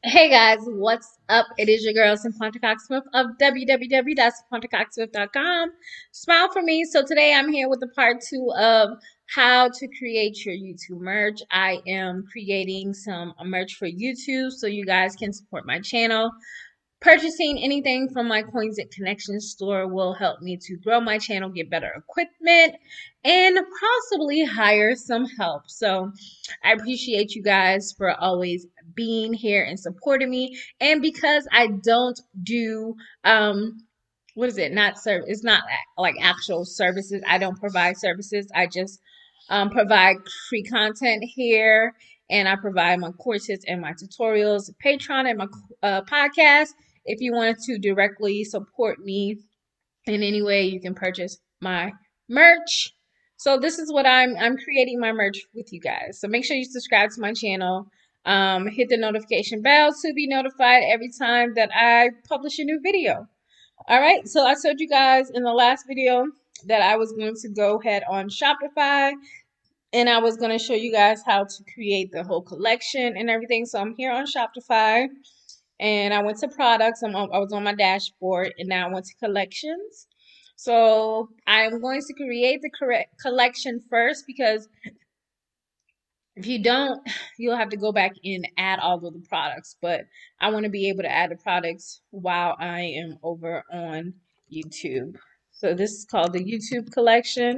Hey guys, what's up? It is your girl Cinquanta Cox-Smith of www.cinquantacoxsmith.com. Smile for me. So today I'm here with the part two of how to create your YouTube merch. I am creating some merch for YouTube so you guys can support my channel. Purchasing anything from my Coins and Connections store will help me to grow my channel, get better equipment, and possibly hire some help. So I appreciate you guys for always being here and supporting me. And because I don't do what is it? Not serve. It's not like actual services. I don't provide services. I just provide free content here, and I provide my courses and my tutorials, Patreon, and my podcast. If you wanted to directly support me in any way, you can purchase my merch. So this is what I'm creating my merch with you guys. So make sure you subscribe to my channel. Hit the notification bell to be notified every time that I publish a new video. All right, so I told you guys in the last video that I was going to go ahead on Shopify and I was going to show you guys how to create the whole collection and everything. So I'm here on Shopify and I went to products. I was on my dashboard and now I went to collections. So I'm going to create the correct collection first because if you don't, you'll have to go back and add all of the products. But I want to be able to add the products while I am over on YouTube. So this is called the YouTube collection.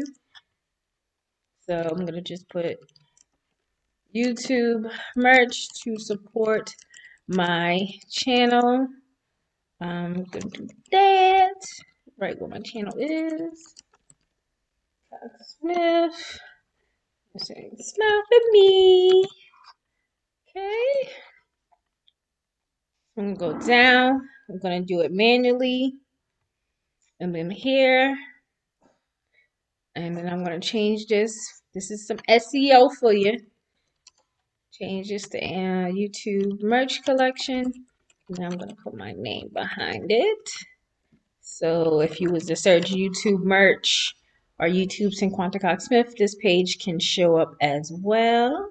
So I'm going to just put YouTube merch to support my channel. I'm going to do that right where my channel is. Cox-Smith. I'm saying smile for me. Okay. I'm going to go down. I'm going to do it manually. And then here. And then I'm going to change this. This is some SEO for you. Change this to YouTube merch collection. And I'm going to put my name behind it. So if you was to search YouTube merch or YouTube Cinquanta Cox-Smith, this page can show up as well.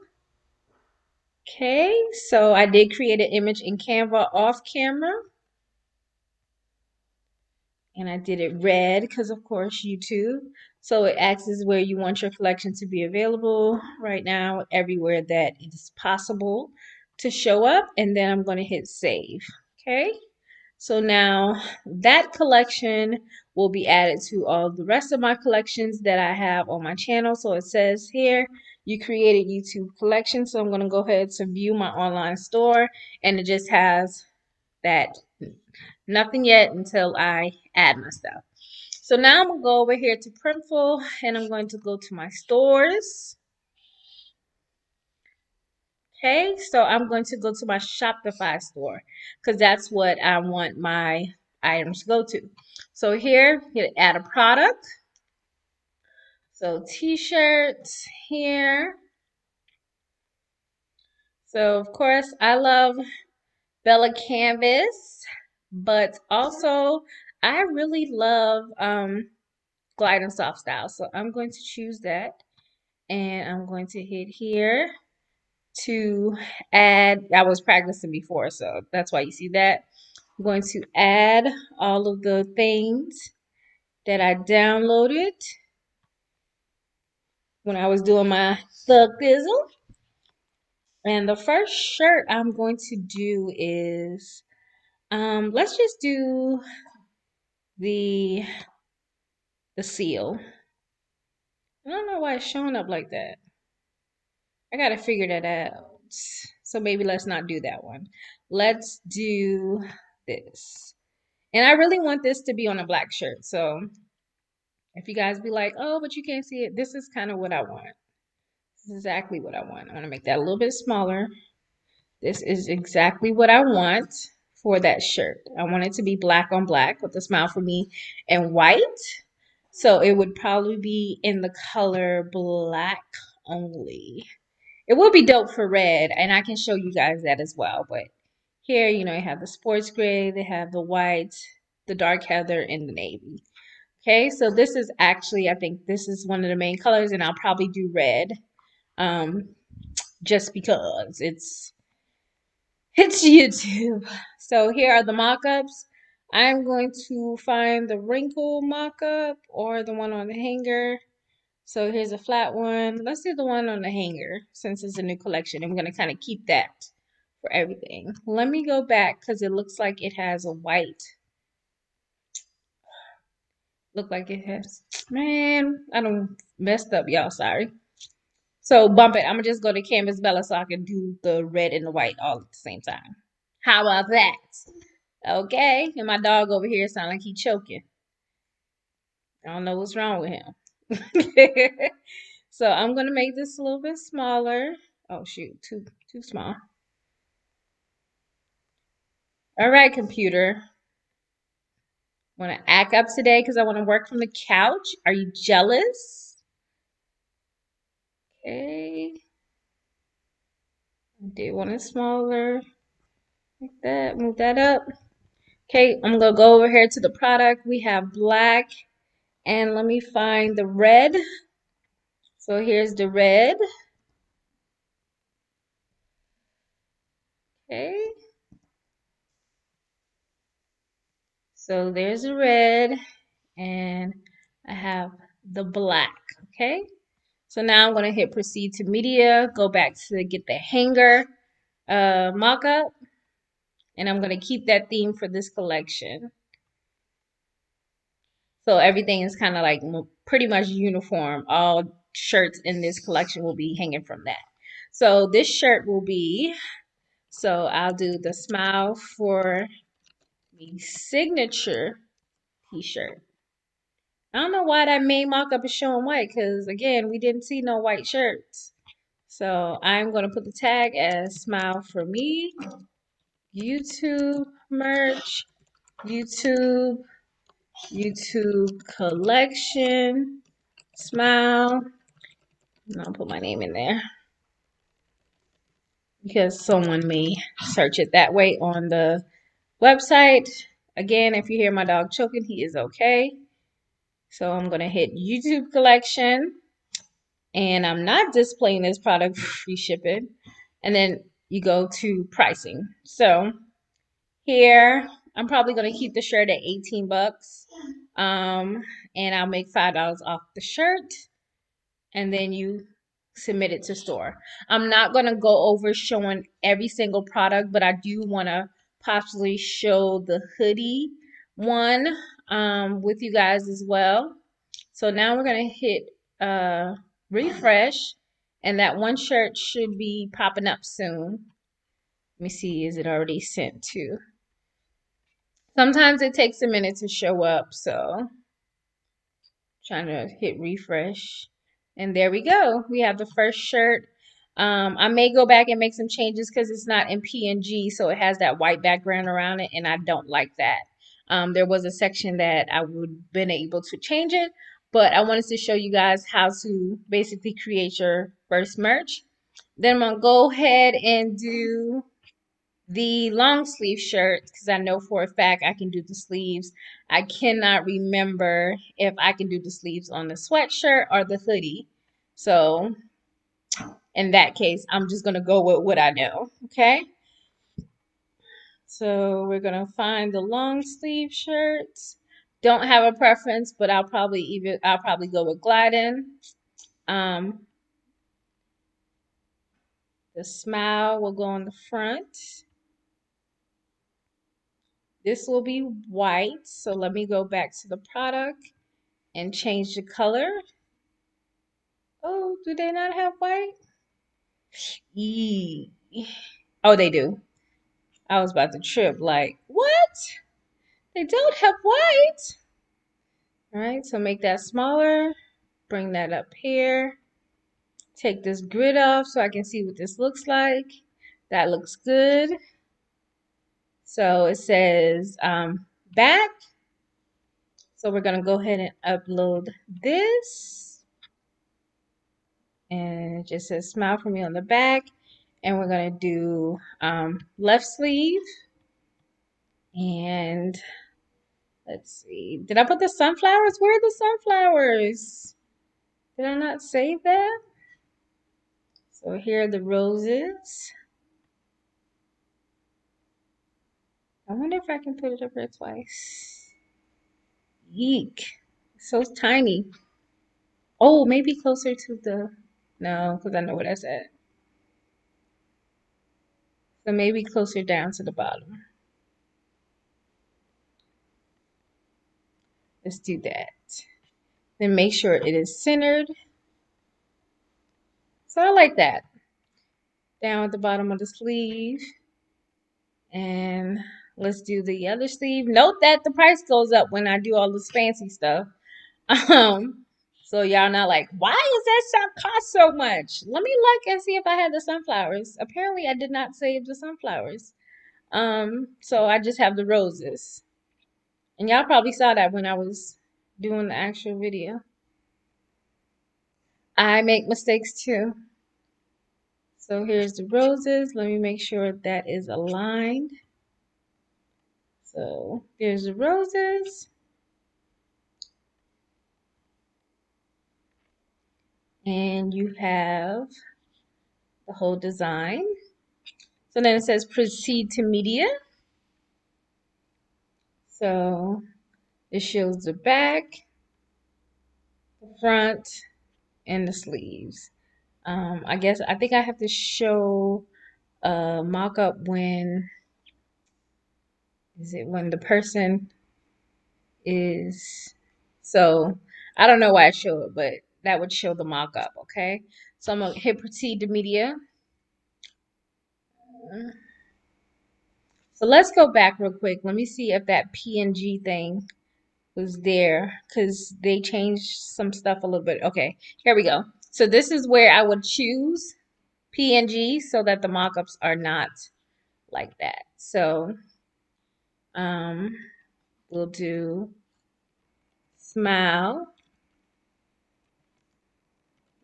Okay, so I did create an image in Canva off camera. And I did it red because, of course, YouTube. So it acts as where you want your collection to be available right now, everywhere that it is possible to show up. And then I'm going to hit save. Okay. So now that collection will be added to all the rest of my collections that I have on my channel. So it says here, you created YouTube collection. So I'm going to go ahead to view my online store and it just has that. Nothing yet until I add my stuff. So now I'm going to go over here to Printful and I'm going to go to my stores. Okay, so I'm going to go to my Shopify store because that's what I want my items to go to. So here, hit add a product. So t-shirts here. So of course, I love Bella Canvas, but also I really love Glide and Soft Style. So I'm going to choose that and I'm going to hit here to add. I was practicing before, so that's why you see that. I'm going to add all of the things that I downloaded when I was doing my thug thizzle. And the first shirt I'm going to do is, let's just do the seal. I don't know why it's showing up like that. I gotta figure that out. So maybe let's not do that one. Let's do this. And I really want this to be on a black shirt. So if you guys be like, oh, but you can't see it, this is kind of what I want. This is exactly what I want. I'm gonna make that a little bit smaller. This is exactly what I want for that shirt. I want it to be black on black with a smile for me and white. So it would probably be in the color black only. It would be dope for red, and I can show you guys that as well. But here, you know, you have the sports gray, they have the white, the dark heather, and the navy. Okay, so this is actually, I think this is one of the main colors, and I'll probably do red, just because It's YouTube. So here are the mock-ups. I'm going to find the wrinkle mock-up or the one on the hanger. So here's a flat one. Let's do the one on the hanger since it's a new collection. I'm going to kind of keep that for everything. Let me go back because it looks like it has a white. Look like it has. Man, I done messed up, y'all. Sorry. So bump it. I'm going to just go to Canvas Bella so I can do the red and the white all at the same time. How about that? Okay. And my dog over here sound like he choking. I don't know what's wrong with him. So I'm gonna make this a little bit smaller. Oh shoot, too small. All right, computer. Want to act up today because I want to work from the couch? Are you jealous? Okay. I did want it smaller. Like that. Move that up. Okay, I'm gonna go over here to the product. We have black, and let me find the red. So here's the red. Okay. So there's the red, and I have the black. Okay. So now I'm going to hit proceed to media, go back to get the hanger mock-up, and I'm going to keep that theme for this collection. So everything is kind of like pretty much uniform. All shirts in this collection will be hanging from that. So this shirt will be, so I'll do the smile for the signature t-shirt. I don't know why that main mock-up is showing white because, again, we didn't see no white shirts. So I'm going to put the tag as smile for me, YouTube merch, YouTube collection, smile. And I'll put my name in there because someone may search it that way on the website. Again, if you hear my dog choking, he is okay. So I'm going to hit YouTube collection. And I'm not displaying this product for free shipping. And then you go to pricing. So here, I'm probably going to keep the shirt at 18 bucks. And I'll make $5 off the shirt. And then you submit it to store. I'm not going to go over showing every single product, but I do want to possibly show the hoodie one with you guys as well. So now we're going to hit refresh, and that one shirt should be popping up soon. Let me see, is it already sent to? Sometimes it takes a minute to show up, so trying to hit refresh. And there we go. We have the first shirt. I may go back and make some changes because it's not in PNG, so it has that white background around it, and I don't like that. There was a section that I would been able to change it, but I wanted to show you guys how to basically create your first merch. Then I'm gonna go ahead and do the long sleeve shirt because I know for a fact I can do the sleeves. I cannot remember if I can do the sleeves on the sweatshirt or the hoodie. So in that case, I'm just going to go with what I know. Okay. So we're going to find the long sleeve shirts. Don't have a preference, but I'll probably go with Gladden. The smile will go on the front. This will be white. So let me go back to the product and change the color. Oh, do they not have white? Eee. Oh, they do. I was about to trip. Like, what? They don't have white. All right, so make that smaller. Bring that up here. Take this grid off so I can see what this looks like. That looks good. So it says back. So we're going to go ahead and upload this. And it just says smile for me on the back. And we're going to do left sleeve. And let's see. Did I put the sunflowers? Where are the sunflowers? Did I not save that? So here are the roses. I wonder if I can put it up here twice. Yeek. So tiny. Oh, maybe closer to the, no, because I know where that's at. So maybe closer down to the bottom. Let's do that. Then make sure it is centered. So I like that. Down at the bottom of the sleeve. And let's do the other sleeve. Note that the price goes up when I do all this fancy stuff. Um, so y'all not like, why is that stuff cost so much? Let me look and see if I had the sunflowers. Apparently I did not save the sunflowers. So I just have the roses. And y'all probably saw that when I was doing the actual video. I make mistakes too. So here's the roses. Let me make sure that is aligned. So there's the roses. And you have the whole design. So then it says proceed to media. So it shows the back, the front, and the sleeves. I think I have to show a mock-up when when the person is, so I don't know why I show it, but that would show the mock-up, okay? So I'm gonna hit proceed to media. So let's go back real quick. Let me see if that PNG thing was there because they changed some stuff a little bit. Okay, here we go. So this is where I would choose PNG so that the mockups are not like that. So um, we'll do smile,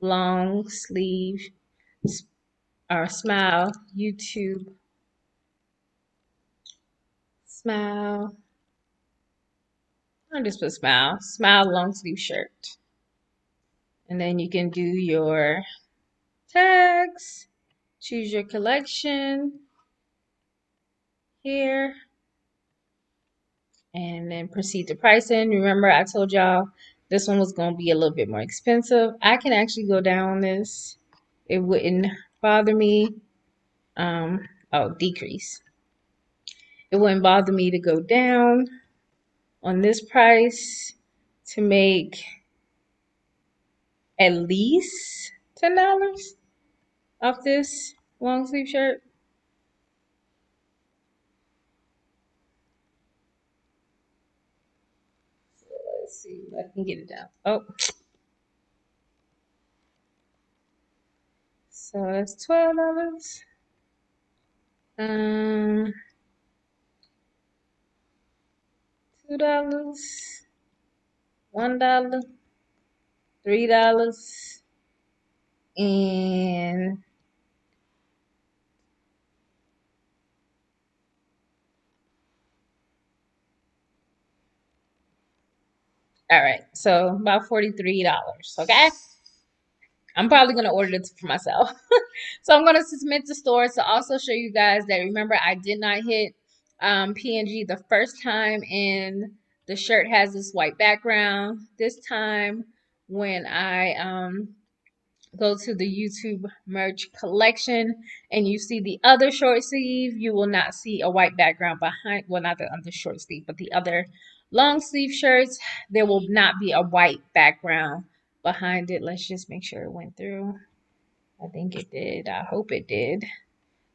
long sleeve, or smile, YouTube, smile. I'll just put smile, smile long sleeve shirt. And then you can do your tags, choose your collection here, and then proceed to pricing. Remember, I told y'all this one was going to be a little bit more expensive. I can actually go down on this. It wouldn't bother me. Oh, decrease. It wouldn't bother me to go down on this price to make at least $10 off this long sleeve shirt. So let's see if I can get it down. Oh, so that's $12. Um, $2, $1, $3, and all right, so about $43. Okay, I'm probably gonna order this for myself. So I'm gonna submit to stores to also show you guys that remember I did not hit PNG the first time, and the shirt has this white background. This time when I go to the YouTube merch collection and you see the other short sleeve, you will not see a white background behind, well, not the other short sleeve, but the other long sleeve shirts, there will not be a white background behind it. Let's just make sure it went through. I think it did. I hope it did.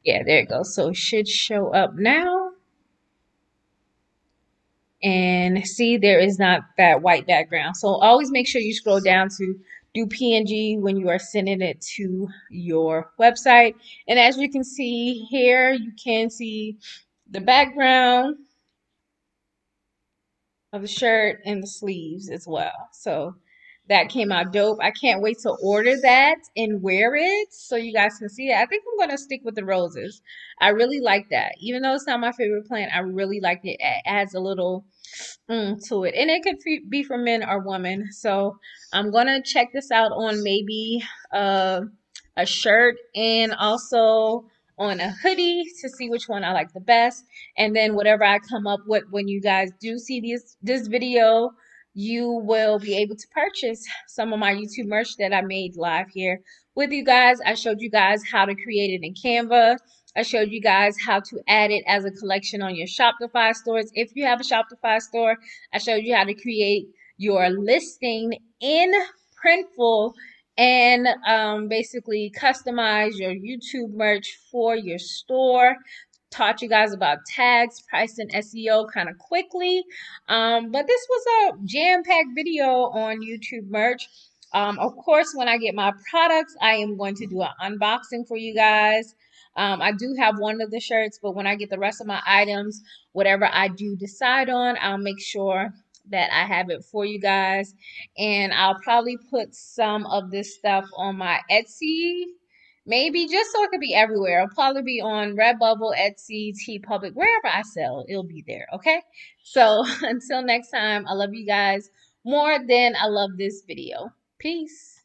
Yeah, there it goes. So it should show up now. And see, there is not that white background. So always make sure you scroll down to do PNG when you are sending it to your website. And as you can see here, you can see the background of the shirt and the sleeves as well. So that came out dope. I can't wait to order that and wear it so you guys can see it. I think I'm going to stick with the roses. I really like that. Even though it's not my favorite plant, I really like it. It adds a little to it, and it could be for men or women. So I'm gonna check this out on maybe a shirt and also on a hoodie to see which one I like the best. And then whatever I come up with when you guys do see this video, you will be able to purchase some of my YouTube merch that I made live here with you guys. I showed you guys how to create it in Canva. I showed you guys how to add it as a collection on your Shopify stores. If you have a Shopify store, I showed you how to create your listing in Printful and basically customize your YouTube merch for your store. Taught you guys about tags, price, and SEO kind of quickly. But this was a jam-packed video on YouTube merch. Of course, when I get my products, I am going to do an unboxing for you guys. I do have one of the shirts, but when I get the rest of my items, whatever I do decide on, I'll make sure that I have it for you guys. And I'll probably put some of this stuff on my Etsy, maybe just so it could be everywhere. It'll probably be on Redbubble, Etsy, TeePublic, wherever I sell, it'll be there, okay? So until next time, I love you guys more than I love this video. Peace.